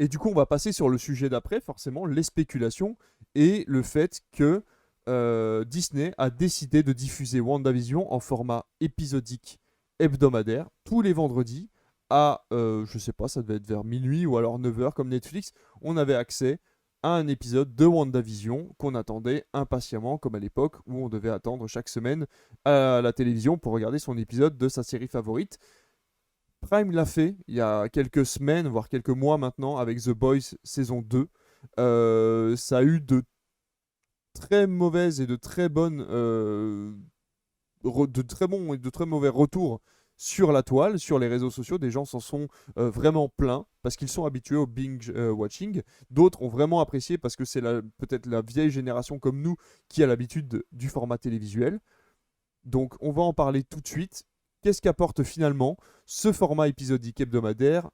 Et du coup, on va passer sur le sujet d'après, forcément, les spéculations et le fait que Disney a décidé de diffuser WandaVision en format épisodique hebdomadaire tous les vendredis à, je sais pas, ça devait être vers minuit ou alors 9 heures comme Netflix. On avait accès à un épisode de WandaVision qu'on attendait impatiemment, comme à l'époque où on devait attendre chaque semaine à la télévision pour regarder son épisode de sa série favorite. Prime l'a fait il y a quelques semaines, voire quelques mois maintenant, avec The Boys saison 2. Ça a eu de très mauvaises et de très bonnes, de très bons et de très mauvais retours sur la toile, sur les réseaux sociaux. Des gens s'en sont vraiment plaints parce qu'ils sont habitués au binge watching. D'autres ont vraiment apprécié parce que c'est peut-être la vieille génération comme nous qui a l'habitude du format télévisuel. Donc on va en parler tout de suite. Qu'est-ce qu'apporte finalement ce format épisodique hebdomadaire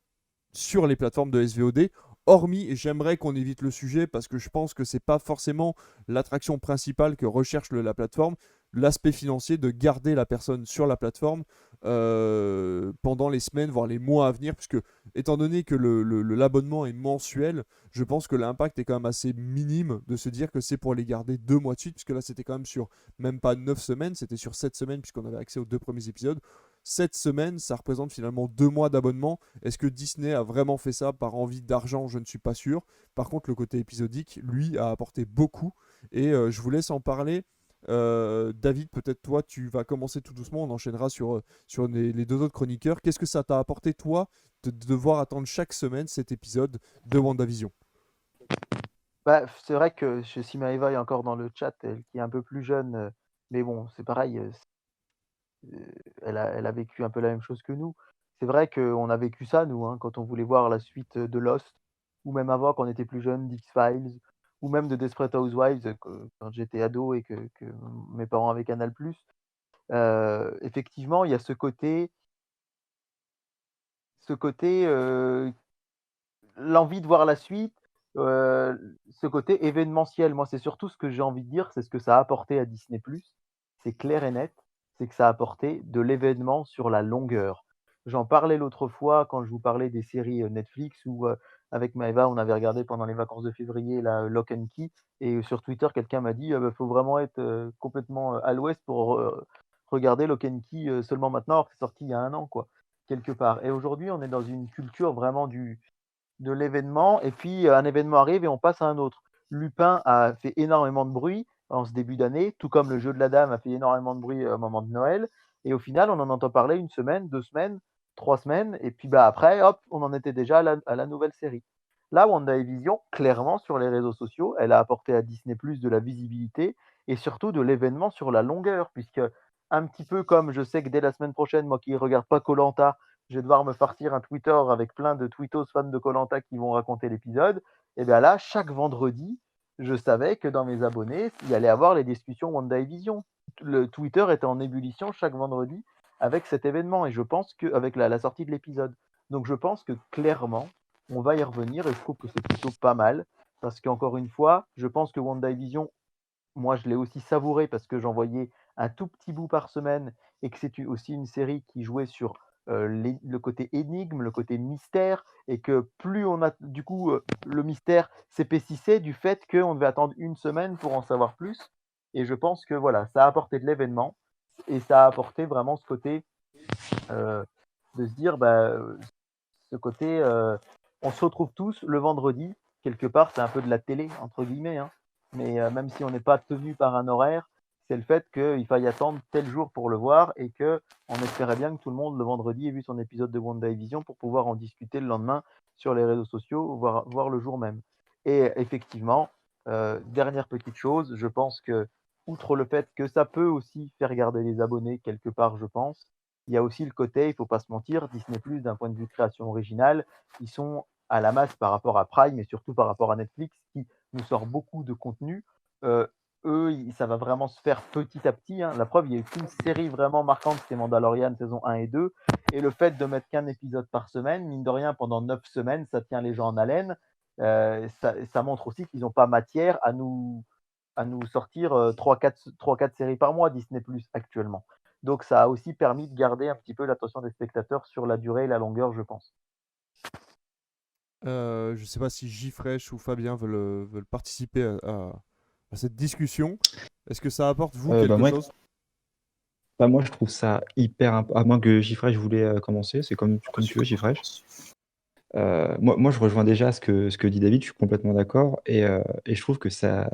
sur les plateformes de SVOD? Hormis, et j'aimerais qu'on évite le sujet parce que je pense que c'est pas forcément l'attraction principale que recherche la plateforme, l'aspect financier de garder la personne sur la plateforme pendant les semaines, voire les mois à venir, puisque étant donné que l'abonnement est mensuel, je pense que l'impact est quand même assez minime de se dire que c'est pour les garder 2 mois de suite, puisque là c'était quand même sur même pas 9 semaines, c'était sur 7 semaines puisqu'on avait accès aux 2 premiers épisodes. 7 semaines, ça représente finalement 2 mois d'abonnement. Est-ce que Disney a vraiment fait ça par envie d'argent? Je ne suis pas sûr. Par contre, le côté épisodique, lui, a apporté beaucoup. Et je vous laisse en parler. David, peut-être toi, tu vas commencer tout doucement. On enchaînera sur les deux autres chroniqueurs. Qu'est-ce que ça t'a apporté, toi, de devoir attendre chaque semaine cet épisode de WandaVision? Bah, c'est vrai que si Maëva est encore dans le chat, elle qui est un peu plus jeune, mais bon, c'est pareil, elle a vécu un peu la même chose que nous. C'est vrai qu'on a vécu ça nous, hein, quand on voulait voir la suite, de Lost ou même avant quand on était plus jeune, d'X-Files ou même de Desperate Housewives, quand j'étais ado et que mes parents avaient Canal+. Effectivement, il y a ce côté, l'envie de voir la suite, ce côté événementiel. Moi, c'est surtout ce que j'ai envie de dire, c'est ce que ça a apporté à Disney+. C'est clair et net, c'est que ça a apporté de l'événement sur la longueur. J'en parlais l'autre fois quand je vous parlais des séries, Netflix où, avec Maëva, on avait regardé pendant les vacances de février la Lock& Key et sur Twitter, quelqu'un m'a dit: «Bah, faut vraiment être, complètement, à l'ouest pour, regarder Lock& Key, seulement maintenant alors que c'est sorti il y a 1 an, quoi», quelque part. Et aujourd'hui, on est dans une culture vraiment de l'événement et puis un événement arrive et on passe à un autre. Lupin a fait énormément de bruit en ce début d'année, tout comme le jeu de la dame a fait énormément de bruit au moment de Noël. Et au final, on en entend parler 1 semaine, 2 semaines, 3 semaines, et puis bah, après, hop, on en était déjà à la nouvelle série. Là, WandaVision, clairement, sur les réseaux sociaux, elle a apporté à Disney Plus de la visibilité et surtout de l'événement sur la longueur, puisque un petit peu comme je sais que dès la semaine prochaine, moi qui ne regarde pas koh je vais devoir me farcir un Twitter avec plein de tweetos fans de koh qui vont raconter l'épisode. Et bien là, chaque vendredi, je savais que dans mes abonnés, il y allait avoir les discussions WandaVision. Le Twitter était en ébullition chaque vendredi avec cet événement et je pense qu'avec la sortie de l'épisode. Donc je pense que clairement, on va y revenir et je trouve que c'est plutôt pas mal parce qu'encore une fois, je pense que WandaVision, moi je l'ai aussi savouré parce que j'en voyais un tout petit bout par semaine et que c'est aussi une série qui jouait sur le côté énigme, le côté mystère, et que plus on a du coup le mystère s'épaississait du fait qu'on devait attendre 1 semaine pour en savoir plus. Et je pense que voilà, ça a apporté de l'événement et ça a apporté vraiment ce côté euh, de se dire, bah, ce côté, on se retrouve tous le vendredi. Quelque part, c'est un peu de la télé, entre guillemets, hein. Mais même si on n'est pas tenu par un horaire, c'est le fait qu'il faille attendre tel jour pour le voir et que on espérait bien que tout le monde, le vendredi, ait vu son épisode de WandaVision pour pouvoir en discuter le lendemain sur les réseaux sociaux, voir le jour même. Et effectivement, dernière petite chose, je pense que, outre le fait que ça peut aussi faire garder les abonnés quelque part, je pense, il y a aussi le côté, il faut pas se mentir, Disney+, d'un point de vue création originale, ils sont à la masse par rapport à Prime et surtout par rapport à Netflix qui nous sort beaucoup de contenu. Heu, eux, ça va vraiment se faire petit à petit, hein. La preuve, il y a eu qu'une série vraiment marquante, c'est Mandalorian saison 1 et 2, et le fait de mettre qu'un épisode par semaine, mine de rien, pendant 9 semaines, ça tient les gens en haleine. Ça montre aussi qu'ils n'ont pas matière à nous sortir 3-4 séries par mois, Disney+, actuellement. Donc ça a aussi permis de garder un petit peu l'attention des spectateurs sur la durée et la longueur, je pense. Je sais pas si Gfresh ou Fabien veulent participer à cette discussion. Est-ce que ça apporte, vous, Bah quelque moi, chose? moi, je trouve ça hyper important. À moins que Gfresh voulait commencer, c'est comme tu veux, Gfresh. Moi, je rejoins déjà ce que dit David, je suis complètement d'accord. Et je trouve que ça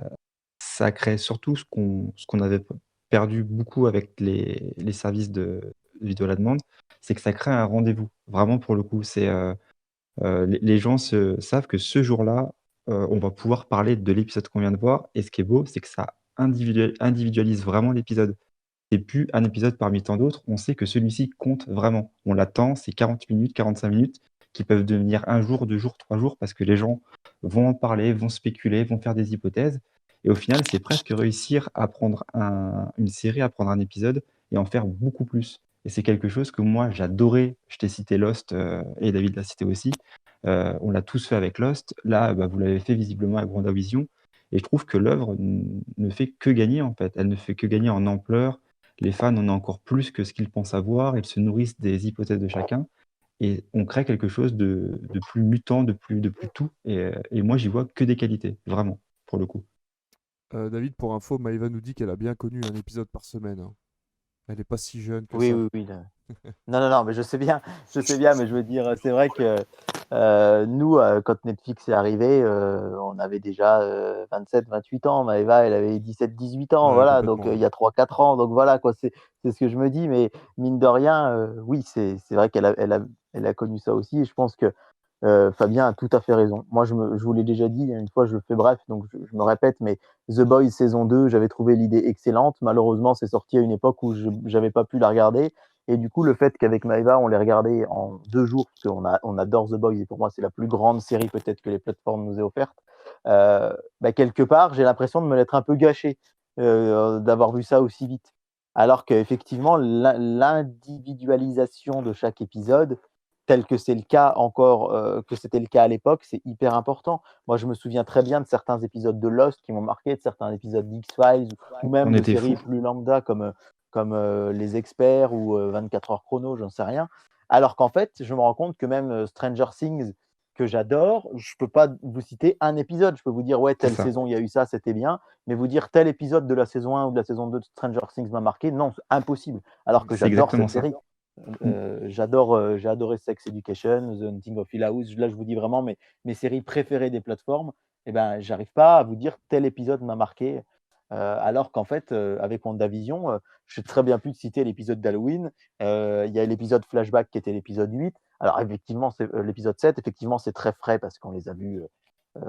crée surtout ce qu'on avait perdu beaucoup avec les services de vidéo à la demande, c'est que ça crée un rendez-vous. Vraiment, pour le coup, les gens savent que ce jour-là, on va pouvoir parler de l'épisode qu'on vient de voir. Et ce qui est beau, c'est que ça individualise vraiment l'épisode. C'est plus un épisode parmi tant d'autres. On sait que celui-ci compte vraiment. On l'attend, c'est 40 minutes, 45 minutes qui peuvent devenir un jour, 2 jours, 3 jours parce que les gens vont en parler, vont spéculer, vont faire des hypothèses. Et au final, c'est presque réussir à prendre une série, à prendre un épisode et en faire beaucoup plus. Et c'est quelque chose que moi, j'adorais. Je t'ai cité Lost et David l'a cité aussi. On l'a tous fait avec Lost. Là, bah, vous l'avez fait visiblement avec WandaVision. Et je trouve que l'œuvre ne fait que gagner en fait. Elle ne fait que gagner en ampleur. Les fans en ont encore plus que ce qu'ils pensent avoir. Ils se nourrissent des hypothèses de chacun. Et on crée quelque chose de plus mutant, de plus tout. Et moi, j'y vois que des qualités, vraiment, pour le coup. David, pour info, Maëva nous dit qu'elle a bien connu un épisode par semaine, hein. Elle est pas si jeune que Oui, ça. oui, oui. Non, non, non, mais je sais bien, mais je veux dire, c'est vrai que nous, quand Netflix est arrivé, on avait déjà 27, 28 ans. Maëva, elle avait 17, 18 ans, Ouais, voilà, donc complètement, ouais. il y a 3, 4 ans. Donc voilà, quoi, c'est ce que je me dis, mais mine de rien, oui, c'est vrai elle a connu ça aussi. Et je pense que Fabien a tout à fait raison. Moi, je vous l'ai déjà dit, une fois, je le fais bref, donc je me répète, mais The Boys saison 2, j'avais trouvé l'idée excellente. Malheureusement, c'est sorti à une époque où je n'avais pas pu la regarder. Et du coup, le fait qu'avec Maëva, on l'ait regardé en 2 jours, parce on adore The Boys, et pour moi, c'est la plus grande série peut-être que les plateformes nous aient offerte, bah, quelque part, j'ai l'impression de me l'être un peu gâché, d'avoir vu ça aussi vite. Alors qu'effectivement, l'individualisation de chaque épisode, tel que c'est le cas encore, que c'était le cas à l'époque, c'est hyper important. Moi, je me souviens très bien de certains épisodes de Lost qui m'ont marqué, de certains épisodes d'X-Files ou même On de était séries fous. plus lambda comme Les Experts ou 24 heures chrono, j'en sais rien. Alors qu'en fait, je me rends compte que même Stranger Things, que j'adore, je peux pas vous citer un épisode. Je peux vous dire, ouais, C'est telle ça. saison, il y a eu ça, c'était bien. Mais vous dire tel épisode de la saison 1 ou de la saison 2 de Stranger Things m'a marqué, non, c'est impossible. Alors que C'est j'adore exactement cette ça. série. Mm. J'ai adoré Sex Education, The Hunting of Hill House. Là, je vous dis vraiment mes séries préférées des plateformes. Eh ben, j'arrive pas à vous dire tel épisode m'a marqué. Alors qu'en fait, avec WandaVision, je sais très bien plus de citer l'épisode d'Halloween. Il y a l'épisode Flashback qui était l'épisode 8. Alors, effectivement, c'est l'épisode 7. Effectivement, c'est très frais parce qu'on les a vus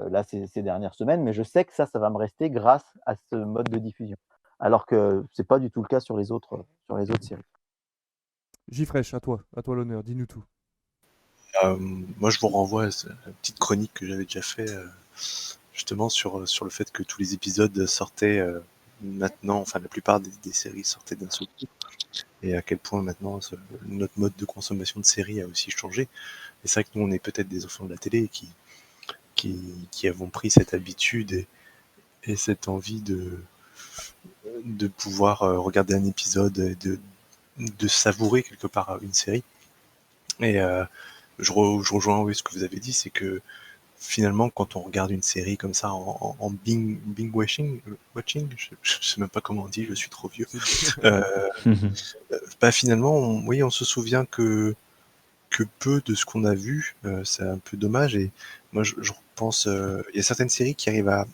là ces dernières semaines. Mais je sais que ça va me rester grâce à ce mode de diffusion. Alors que c'est pas du tout le cas sur les autres séries. Gfresh, à toi l'honneur, dis-nous tout. Moi, je vous renvoie à la petite chronique que j'avais déjà fait justement sur le fait que tous les épisodes sortaient maintenant, enfin la plupart des séries sortaient d'un seul coup, et à quel point maintenant notre mode de consommation de séries a aussi changé. Et c'est vrai que nous, on est peut-être des enfants de la télé qui avons pris cette habitude et cette envie de pouvoir regarder un épisode et de savourer quelque part une série. Et je rejoins oui, ce que vous avez dit, c'est que finalement, quand on regarde une série comme ça en Bing watching, je sais même pas comment on dit, je suis trop vieux. Euh, Bah finalement, oui, on se souvient que peu de ce qu'on a vu. C'est un peu dommage. Et moi, je pense, il y a certaines séries qui arrivent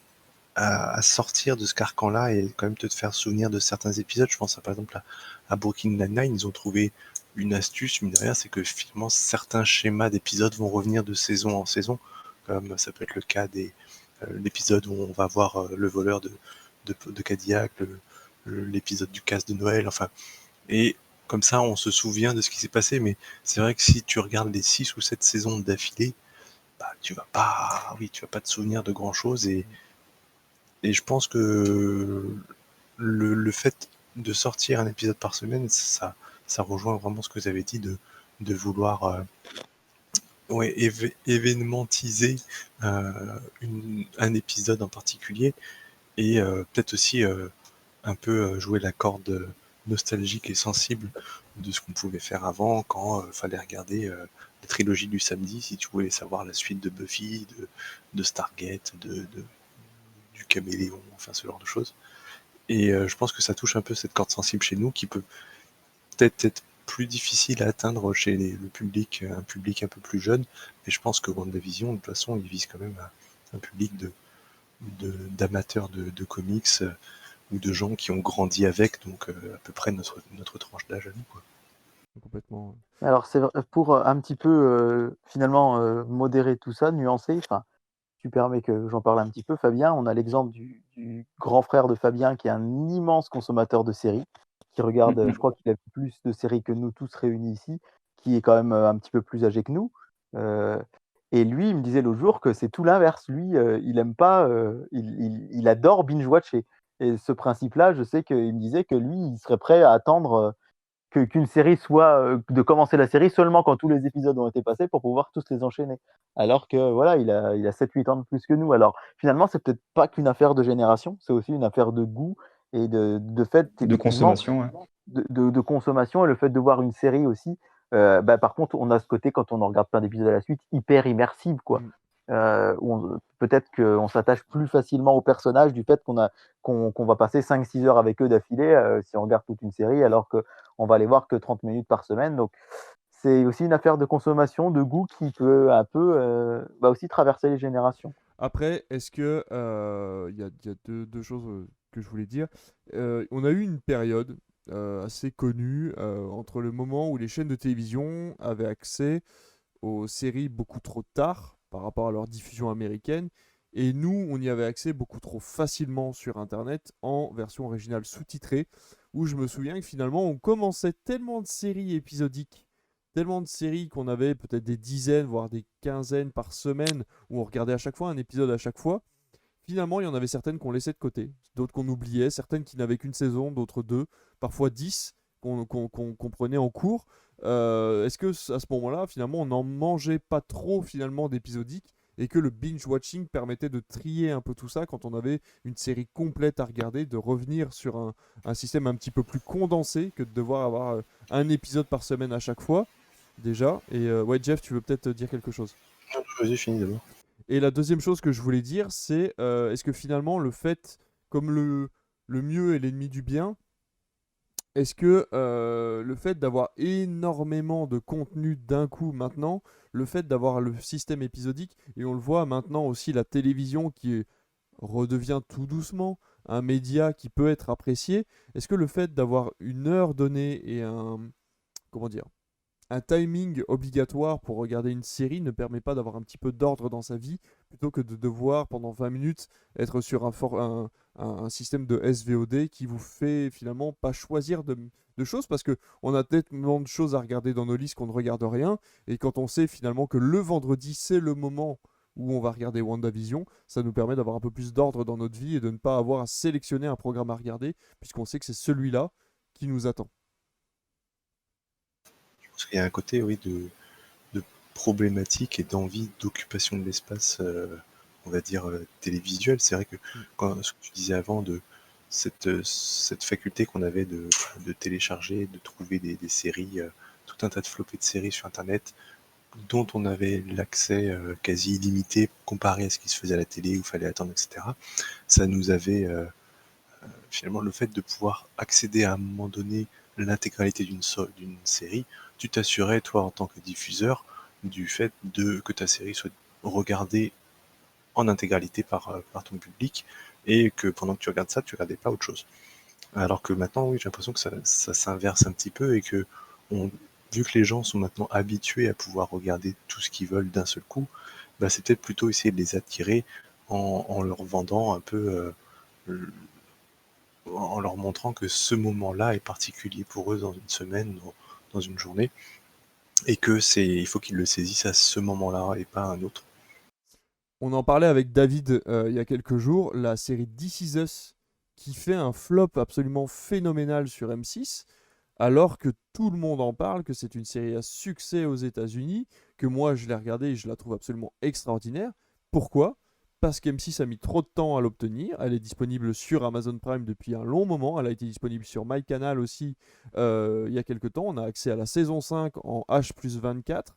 à sortir de ce carcan-là et quand même te faire souvenir de certains épisodes. Je pense par exemple à Brooklyn Nine-Nine. Ils ont trouvé une astuce, mine de rien, c'est que finalement certains schémas d'épisodes vont revenir de saison en saison, comme ça peut être le cas l'épisode où on va voir le voleur de Cadillac, l'épisode du casse de Noël, enfin, et comme ça on se souvient de ce qui s'est passé. Mais c'est vrai que si tu regardes les 6 ou 7 saisons d'affilée, bah, tu vas pas te souvenir de grand chose. Et je pense que le fait de sortir un épisode par semaine, ça rejoint vraiment ce que vous avez dit de vouloir ouais, événementiser un épisode en particulier, et peut-être aussi un peu jouer la corde nostalgique et sensible de ce qu'on pouvait faire avant quand fallait regarder la trilogie du samedi si tu voulais savoir la suite de Buffy, de Stargate, du Caméléon, enfin ce genre de choses. Et je pense que ça touche un peu cette corde sensible chez nous qui peut peut-être être plus difficile à atteindre chez le public, un public un peu plus jeune. Mais je pense que WandaVision, de toute façon, il vise quand même un public d'amateurs de comics ou de gens qui ont grandi avec, donc à peu près notre tranche d'âge à nous, quoi. Complètement. Alors, c'est vrai, pour un petit peu finalement modérer tout ça, nuancer, enfin, tu permets que j'en parle un petit peu, Fabien. On a l'exemple du grand frère de Fabien qui est un immense consommateur de séries, qui regarde, je crois qu'il a plus de séries que nous tous réunis ici, qui est quand même un petit peu plus âgé que nous. Euh, et lui, il me disait l'autre jour que c'est tout l'inverse. Lui, il aime pas, il adore binge-watcher. Et ce principe-là, je sais qu'il me disait que lui, il serait prêt à attendre qu'une série soit de commencer la série seulement quand tous les épisodes ont été passés pour pouvoir tous les enchaîner. Alors que voilà, il a 7-8 ans de plus que nous. Alors finalement, c'est peut-être pas qu'une affaire de génération, c'est aussi une affaire de goût et de fait, De effectivement, consommation, ouais. de consommation et le fait de voir une série aussi. Par contre, on a ce côté, quand on en regarde plein d'épisodes à la suite, hyper immersive, quoi. Mm. Peut-être qu'on s'attache plus facilement aux personnages du fait qu'on va passer 5-6 heures avec eux d'affilée si on regarde toute une série, alors qu'on va les voir que 30 minutes par semaine. Donc, c'est aussi une affaire de consommation, de goût qui peut un peu aussi traverser les générations. Après, est-ce que il y a deux choses que je voulais dire. On a eu une période assez connue entre le moment où les chaînes de télévision avaient accès aux séries beaucoup trop tard par rapport à leur diffusion américaine, et nous, on y avait accès beaucoup trop facilement sur Internet en version originale sous-titrée, où je me souviens que finalement, on commençait tellement de séries épisodiques, tellement de séries qu'on avait peut-être des dizaines, voire des quinzaines par semaine, où on regardait à chaque fois un épisode à chaque fois. Finalement, il y en avait certaines qu'on laissait de côté, d'autres qu'on oubliait, certaines qui n'avaient qu'une saison, d'autres deux, parfois 10 qu'on prenait en cours. Est-ce que à ce moment-là, finalement, on n'en mangeait pas trop finalement d'épisodiques et que le binge-watching permettait de trier un peu tout ça quand on avait une série complète à regarder, de revenir sur un système un petit peu plus condensé que de devoir avoir un épisode par semaine à chaque fois, déjà. Et ouais, Jeff, tu veux peut-être dire quelque chose? Vas-y, fini d'abord. Et la deuxième chose que je voulais dire, c'est est-ce que finalement le fait, comme le mieux est l'ennemi du bien, est-ce que le fait d'avoir énormément de contenu d'un coup maintenant, le fait d'avoir le système épisodique, et on le voit maintenant aussi la télévision redevient tout doucement un média qui peut être apprécié, est-ce que le fait d'avoir une heure donnée et comment dire, un timing obligatoire pour regarder une série ne permet pas d'avoir un petit peu d'ordre dans sa vie, plutôt que de devoir pendant 20 minutes être sur un système de SVOD qui vous fait finalement pas choisir de choses, parce que on a tellement de choses à regarder dans nos listes qu'on ne regarde rien, et quand on sait finalement que le vendredi c'est le moment où on va regarder WandaVision, ça nous permet d'avoir un peu plus d'ordre dans notre vie et de ne pas avoir à sélectionner un programme à regarder, puisqu'on sait que c'est celui-là qui nous attend. Parce qu'il y a un côté, oui, de problématique et d'envie d'occupation de l'espace, on va dire, télévisuel. C'est vrai que ce que tu disais avant de cette faculté qu'on avait de télécharger, de trouver des séries, tout un tas de flopées de séries sur Internet, dont on avait l'accès quasi illimité comparé à ce qui se faisait à la télé où il fallait attendre, etc. Ça nous avait finalement le fait de pouvoir accéder à un moment donné l'intégralité d'une série, tu t'assurais, toi, en tant que diffuseur, du fait que ta série soit regardée en intégralité par ton public, et que pendant que tu regardes ça, tu regardais pas autre chose. Alors que maintenant, oui, j'ai l'impression que ça s'inverse un petit peu, et que vu que les gens sont maintenant habitués à pouvoir regarder tout ce qu'ils veulent d'un seul coup, bah, c'est peut-être plutôt essayer de les attirer en leur vendant un peu en leur montrant que ce moment-là est particulier pour eux dans une semaine, dans une journée, et que il faut qu'ils le saisissent à ce moment-là et pas à un autre. On en parlait avec David il y a quelques jours, la série This Is Us qui fait un flop absolument phénoménal sur M6, alors que tout le monde en parle, que c'est une série à succès aux États-Unis, que moi je l'ai regardée et je la trouve absolument extraordinaire. Pourquoi ? parce qu'M6 a mis trop de temps à l'obtenir. Elle est disponible sur Amazon Prime depuis un long moment. Elle a été disponible sur MyCanal aussi il y a quelques temps. On a accès à la saison 5 en H+24.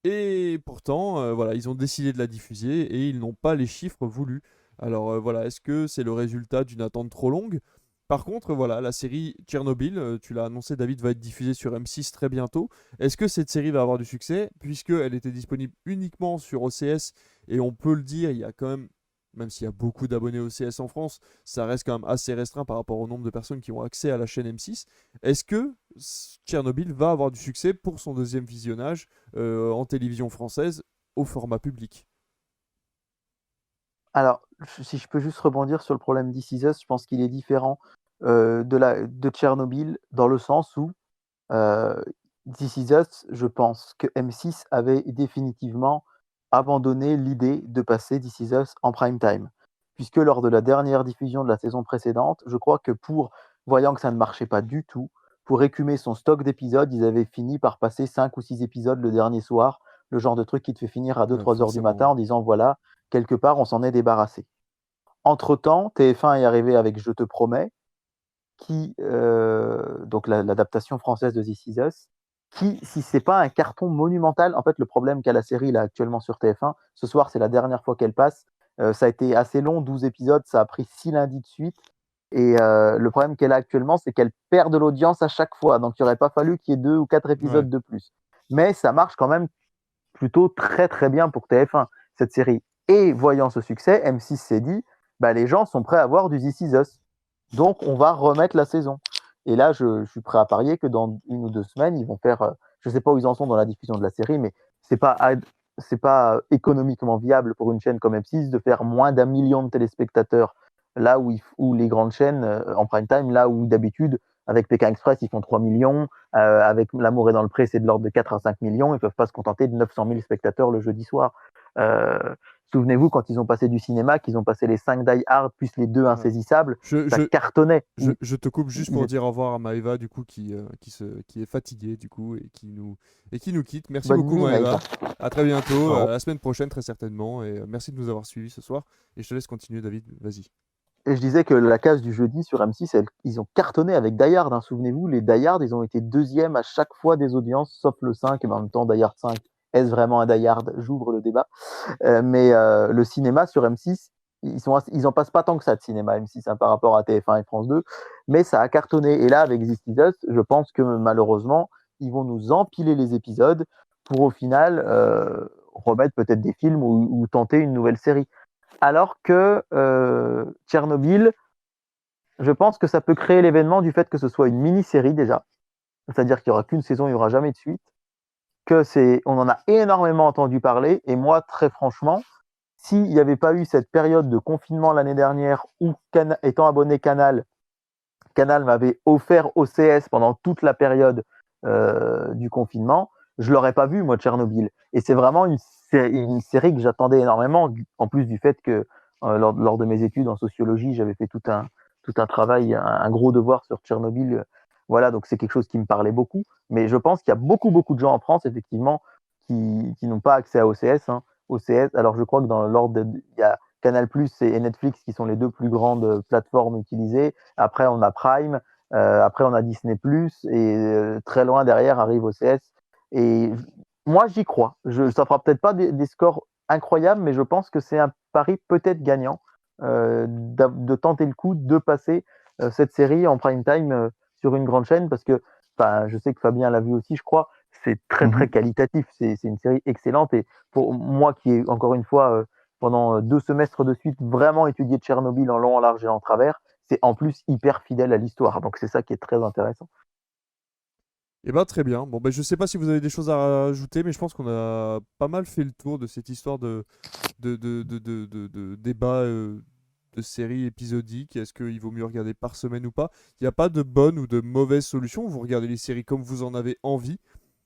Et pourtant, voilà, ils ont décidé de la diffuser et ils n'ont pas les chiffres voulus. Alors voilà, est-ce que c'est le résultat d'une attente trop longue? Par contre, voilà, la série Tchernobyl, tu l'as annoncé, David, va être diffusée sur M6 très bientôt. Est-ce que cette série va avoir du succès? Puisqu'elle était disponible uniquement sur OCS, et on peut le dire, il y a quand même s'il y a beaucoup d'abonnés OCS en France, ça reste quand même assez restreint par rapport au nombre de personnes qui ont accès à la chaîne M6. Est-ce que Tchernobyl va avoir du succès pour son deuxième visionnage en télévision française au format public? Alors, si je peux juste rebondir sur le problème This Is Us, je pense qu'il est différent de Tchernobyl dans le sens où This Is Us, je pense que M6 avait définitivement abandonné l'idée de passer This Is Us en prime time. Puisque lors de la dernière diffusion de la saison précédente, je crois que voyant que ça ne marchait pas du tout, pour écumer son stock d'épisodes, ils avaient fini par passer 5 ou 6 épisodes le dernier soir, le genre de truc qui te fait finir à 2-3 heures du matin en disant voilà, quelque part, on s'en est débarrassé. Entre-temps, TF1 est arrivé avec Je te promets, donc l'adaptation française de This Is Us, qui, si c'est pas un carton monumental, en fait, le problème qu'a la série là actuellement sur TF1, ce soir, c'est la dernière fois qu'elle passe. Ça a été assez long, 12 épisodes, ça a pris 6 lundis de suite. Et le problème qu'elle a actuellement, c'est qu'elle perd de l'audience à chaque fois. Donc, il n'aurait pas fallu qu'il y ait 2 ou 4 épisodes de plus. Mais ça marche quand même plutôt très très bien pour TF1, cette série. Et voyant ce succès, M6 s'est dit, bah, les gens sont prêts à voir du This Is Us. Donc, on va remettre la saison. Et là, je suis prêt à parier que dans 1 ou 2 semaines, ils vont faire. Je ne sais pas où ils en sont dans la diffusion de la série, mais c'est pas économiquement viable pour une chaîne comme M6 de faire moins d'1 million de téléspectateurs là où les grandes chaînes en prime time, là où d'habitude, avec Pékin Express, ils font 3 millions, avec L'amour est dans le pré, c'est de l'ordre de 4 à 5 millions, ils ne peuvent pas se contenter de 900 000 spectateurs le jeudi soir. Souvenez-vous, quand ils ont passé du cinéma, qu'ils ont passé les 5 Die Hard, plus les 2 insaisissables, ça cartonnait. Je te coupe juste pour dire au revoir à Maëva, du coup, qui est fatiguée, du coup, et qui nous quitte. Merci Bonne beaucoup, nuit, Maëva. Maëva. À très bientôt, Au la semaine prochaine, très certainement. Et merci de nous avoir suivis ce soir. Et je te laisse continuer, David. Vas-y. Et je disais que la case du jeudi sur M6, ils ont cartonné avec Die Hard. Hein. Souvenez-vous, les Die Hard, ils ont été deuxièmes à chaque fois des audiences, sauf le 5. Et en même temps, Die Hard 5, est-ce vraiment un Die Hard? J'ouvre le débat. Mais le cinéma sur M6, ils en passent pas tant que ça de cinéma M6 hein, par rapport à TF1 et France 2. Mais ça a cartonné. Et là, avec This Is Us, je pense que malheureusement, ils vont nous empiler les épisodes pour au final remettre peut-être des films ou tenter une nouvelle série. Alors que Tchernobyl, je pense que ça peut créer l'événement du fait que ce soit une mini-série déjà. C'est-à-dire qu'il n'y aura qu'une saison, il n'y aura jamais de suite. On en a énormément entendu parler. Et moi, très franchement, s'il n'y avait pas eu cette période de confinement l'année dernière où, étant abonné Canal m'avait offert OCS pendant toute la période du confinement, je ne l'aurais pas vu, moi, Tchernobyl. Et c'est vraiment une série que j'attendais énormément, en plus du fait que lors de mes études en sociologie, j'avais fait tout un travail, un gros devoir sur Tchernobyl. Voilà, donc c'est quelque chose qui me parlait beaucoup. Mais je pense qu'il y a beaucoup, beaucoup de gens en France, effectivement, qui n'ont pas accès à OCS. Hein. OCS, alors je crois que dans l'ordre, il y a Canal+ et Netflix qui sont les 2 plus grandes plateformes utilisées. Après, on a Prime. Après, on a Disney+. Et très loin derrière arrive OCS. Et moi, j'y crois. Ça fera peut-être pas des scores incroyables, mais je pense que c'est un pari peut-être gagnant de tenter le coup de passer cette série en prime time sur une grande chaîne parce que je sais que Fabien l'a vu aussi, je crois. C'est très, très qualitatif. C'est une série excellente. Et pour moi qui ai, encore une fois, pendant 2 semestres de suite, vraiment étudié Tchernobyl en long, en large et en travers, c'est en plus hyper fidèle à l'histoire. Donc, c'est ça qui est très intéressant. Eh ben très bien. Bon, ben, je sais pas si vous avez des choses à rajouter, mais je pense qu'on a pas mal fait le tour de cette histoire de débat de séries épisodiques. Est-ce qu'il vaut mieux regarder par semaine ou pas? Il n'y a pas de bonne ou de mauvaise solution. Vous regardez les séries comme vous en avez envie.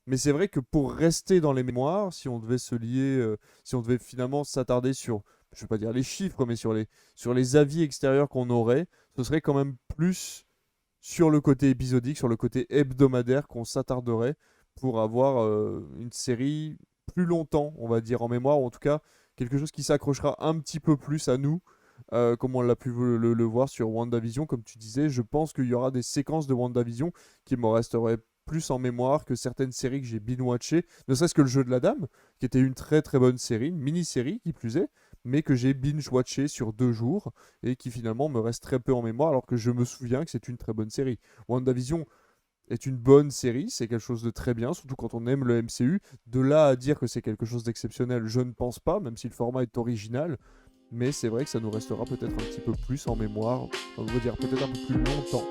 Mais c'est vrai que pour rester dans les mémoires, si on devait se lier, si on devait finalement s'attarder sur, je ne vais pas dire les chiffres, mais sur les avis extérieurs qu'on aurait, ce serait quand même plus sur le côté épisodique, sur le côté hebdomadaire qu'on s'attarderait pour avoir une série plus longtemps, on va dire, en mémoire, ou en tout cas quelque chose qui s'accrochera un petit peu plus à nous, comme on l'a pu le voir sur WandaVision, comme tu disais. Je pense qu'il y aura des séquences de WandaVision qui me resteraient plus en mémoire que certaines séries que j'ai binge-watchées, ne serait-ce que le jeu de la dame, qui était une très très bonne série, une mini-série qui plus est, mais que j'ai binge-watché sur 2 jours et qui finalement me reste très peu en mémoire, alors que je me souviens que c'est une très bonne série. WandaVision est une bonne série, c'est quelque chose de très bien, surtout quand on aime le MCU. De là à dire que c'est quelque chose d'exceptionnel, je ne pense pas, même si le format est original. Mais c'est vrai que ça nous restera peut-être un petit peu plus en mémoire, on va dire peut-être un peu plus longtemps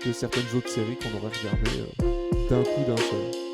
que certaines autres séries qu'on aurait regardées d'un coup d'un seul.